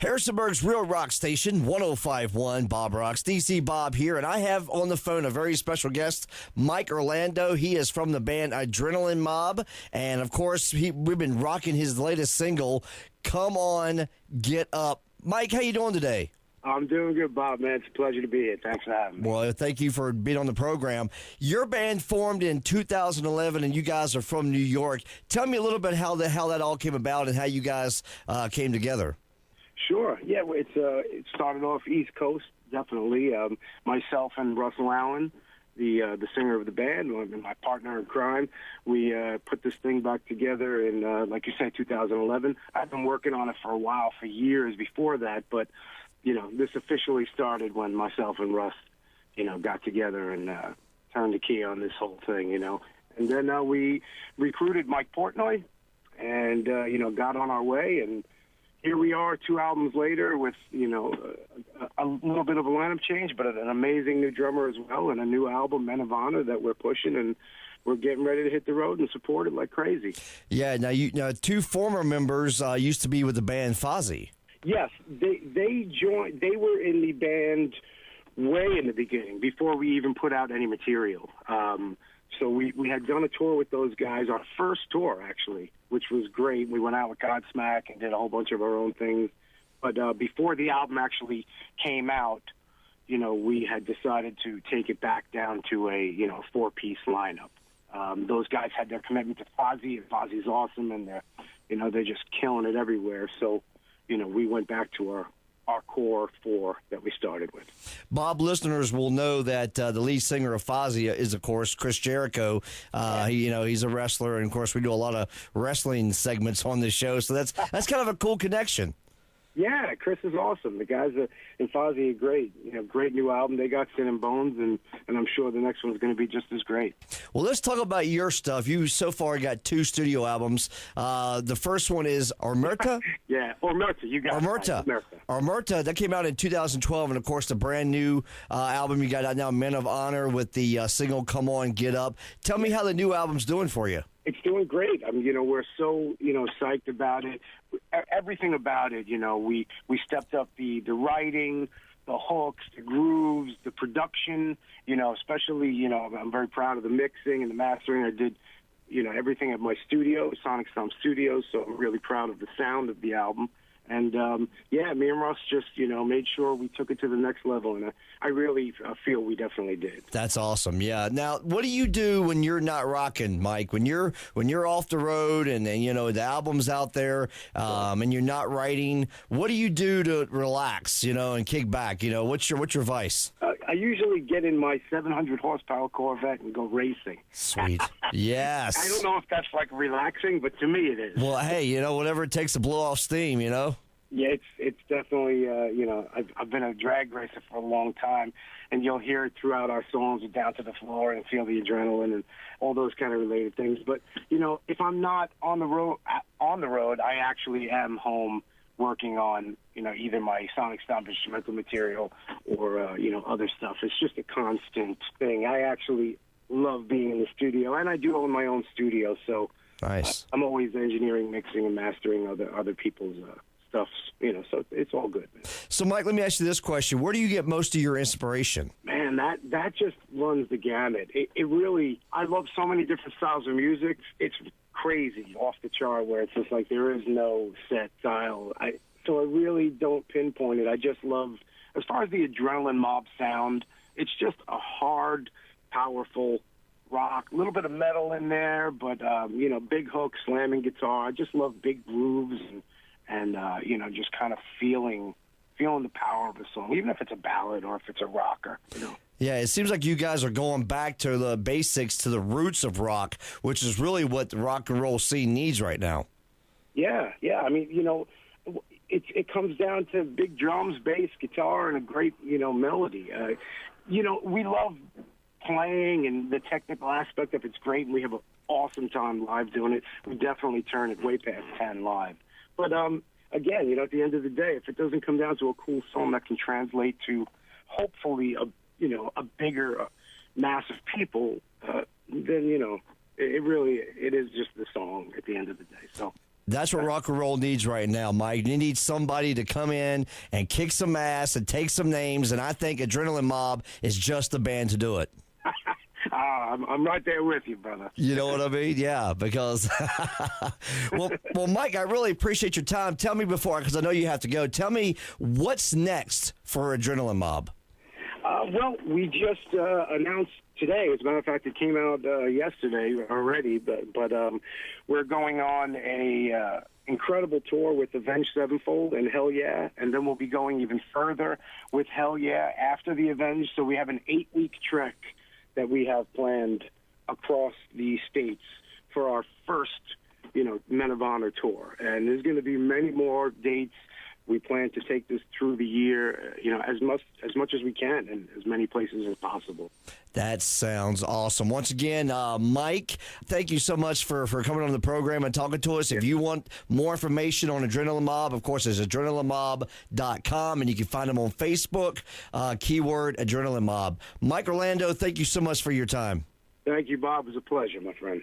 Harrisonburg's Real Rock Station, 1051 Bob Rocks. DC Bob here, and I have on the phone a very special guest, Mike Orlando. He is from the band Adrenaline Mob, and of course, we've been rocking his latest single, Come On, Get Up. Mike, how you doing today? I'm doing good, Bob, man. It's a pleasure to be here. Thanks for having me. Well, thank you for being on the program. Your band formed in 2011, and you guys are from New York. Tell me a little bit how that all came about and how you guys came together. Sure. Yeah, it started off East Coast, definitely. Myself and Russell Allen, the singer of the band, and my partner in crime, we put this thing back together in, like you said, 2011. I've been working on it for a while, for years before that, but this officially started when myself and Russ, got together and turned the key on this whole thing, And then we recruited Mike Portnoy and, got on our way. And here we are 2 albums later with, a little bit of a lineup change, but an amazing new drummer as well, and a new album, Men of Honor, that we're pushing, and we're getting ready to hit the road and support it like crazy. Yeah, now 2 former members used to be with the band Fozzy. Yes, they joined. They were in the band way in the beginning, before we even put out any material. So we had done a tour with those guys, our first tour, actually, which was great. We went out with Godsmack and did a whole bunch of our own things. But before the album actually came out, we had decided to take it back down to a 4-piece lineup. Those guys had their commitment to Fozzy, and Fozzy's awesome, and they're just killing it everywhere. So, we went back to our core 4 that we started with. Bob, listeners will know that the lead singer of Fozzy is, of course, Chris Jericho. He's a wrestler, and of course, we do a lot of wrestling segments on this show, so that's kind of a cool connection. Yeah, Chris is awesome. The guys in Fozzy are great. Great new album. They got Sin and Bones, and I'm sure the next one's going to be just as great. Well, let's talk about your stuff. You so far got 2 studio albums. The first one is Omerta. Yeah, Omerta. You got Omerta. Omerta. That came out in 2012, and of course, the brand new album you got out now, Men of Honor, with the single "Come On, Get Up." Tell me how the new album's doing for you. It's doing great. We're so, psyched about it. Everything about it, we stepped up the writing, the hooks, the grooves, the production, especially, I'm very proud of the mixing and the mastering. I did, everything at my studio, Sonic Stomp Studios, so I'm really proud of the sound of the album. And, me and Russ just, made sure we took it to the next level, and I really feel we definitely did. That's awesome, yeah. Now, what do you do when you're not rocking, Mike? When you're off the road and the album's out there and you're not writing, what do you do to relax, and kick back? What's your vice? I usually get in my 700 horsepower Corvette and go racing. Sweet. Yes. I don't know if that's relaxing, but to me it is. Well, hey, whatever it takes to blow off steam, Yeah, it's definitely, I've been a drag racer for a long time, and you'll hear it throughout our songs, Down to the Floor and Feel the Adrenaline and all those kind of related things. But, if I'm not on the road, I actually am home working on, either my Sonic Stomp instrumental material or, other stuff. It's just a constant thing. I actually love being in the studio, and I do own my own studio, so nice. I'm always engineering, mixing, and mastering other people's stuff, so it's all good, man. So, Mike, let me ask you this question. Where do you get most of your inspiration? Man, that just runs the gamut. It really, I love so many different styles of music. It's crazy, off the chart, where it's just like there is no set style. So I really don't pinpoint it. I just love, as far as the Adrenaline Mob sound, it's just a hard, powerful rock, a little bit of metal in there, but, big hooks, slamming guitar. I just love big grooves and just kind of feeling the power of a song, even if it's a ballad or if it's a rocker, Yeah, it seems like you guys are going back to the basics, to the roots of rock, which is really what the rock and roll scene needs right now. Yeah. I mean, it comes down to big drums, bass, guitar, and a great, melody. We love playing, and the technical aspect of it's great, and we have an awesome time live doing it. We definitely turn it way past 10 live. But, again, at the end of the day, if it doesn't come down to a cool song that can translate to hopefully a bigger mass of people, then, it is just the song at the end of the day. So That's what rock and roll needs right now, Mike. You need somebody to come in and kick some ass and take some names, and I think Adrenaline Mob is just the band to do it. I'm right there with you, brother. You know what I mean? Yeah, because well, Mike, I really appreciate your time. Tell me because I know you have to go. Tell me what's next for Adrenaline Mob. Well, we just announced today. As a matter of fact, it came out yesterday already. But we're going on a incredible tour with Avenged Sevenfold and Hell Yeah, and then we'll be going even further with Hell Yeah after the Avenged. So we have an 8-week trek that we have planned across the states for our first, Men of Honor tour. And there's going to be many more dates. We plan to take this through the year, as much as we can in as many places as possible. That sounds awesome. Once again, Mike, thank you so much for coming on the program and talking to us. If you want more information on Adrenaline Mob, of course, it's adrenalinemob.com, and you can find them on Facebook, keyword Adrenaline Mob. Mike Orlando, thank you so much for your time. Thank you, Bob. It was a pleasure, my friend.